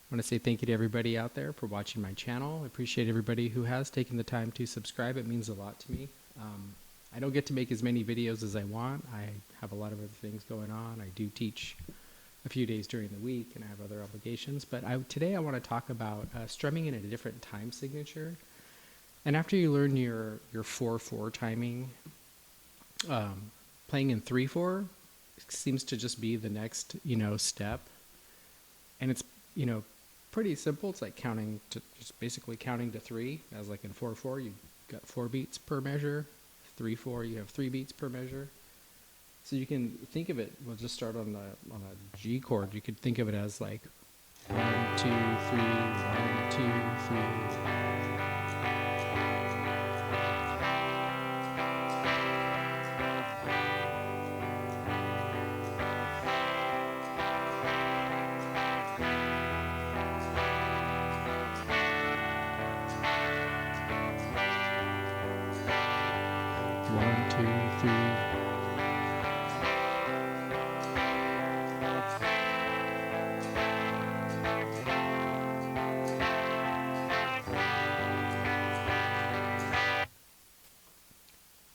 I want to say thank you to everybody out there for watching my channel. I appreciate everybody who has taken the time to subscribe. It means a lot to me. I don't get to make as many videos as I want. I have a lot of other things going on. I do teach a few days during the week and I have other obligations. But today I want to talk about strumming in a different time signature. And after you learn your 4/4 timing, playing in 3/4 seems to just be the next, step. And it's, pretty simple. It's like just basically counting to 3, as like in 4/4, you got 4 beats per measure. 3/4, you have 3 beats per measure. So you can think of it. We'll just start on a G chord. You could think of it as like 1, 2, 3, 1, 2, 3. One, two, three.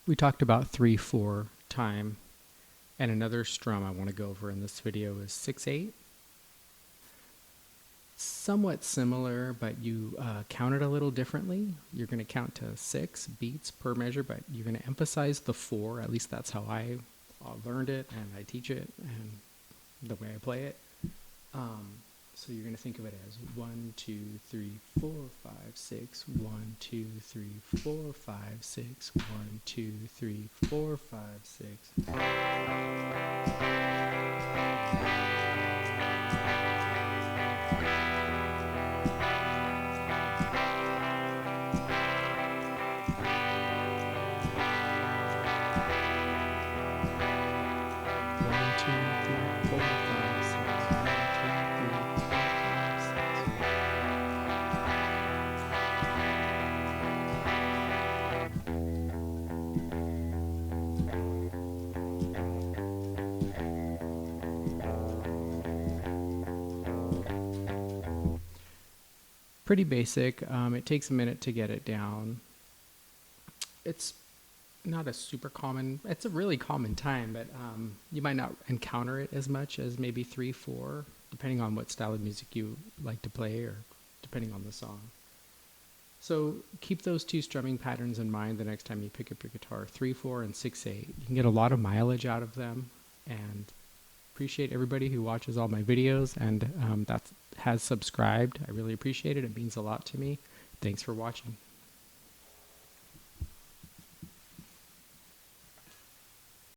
We talked about 3/4 time, and another strum I want to go over in this video is 6/8. Somewhat similar, but you count it a little differently. You're going to count to 6 beats per measure, but you're going to emphasize the 4. At least that's how I learned it, and I teach it, and the way I play it. So you're going to think of it as 1, 2, 3, 4, 5, 6. 1, 2, 3, 4, 5, 6. 1, 2, 3, 4, 5, 6. Pretty basic. It takes a minute to get it down. It's not a super common, it's a really common time, but you might not encounter it as much as maybe 3/4, depending on what style of music you like to play or depending on the song. So keep those two strumming patterns in mind the next time you pick up your guitar, 3/4 and 6/8. You can get a lot of mileage out of them, and appreciate everybody who watches all my videos and that has subscribed. I really appreciate it. It means a lot to me. Thanks for watching.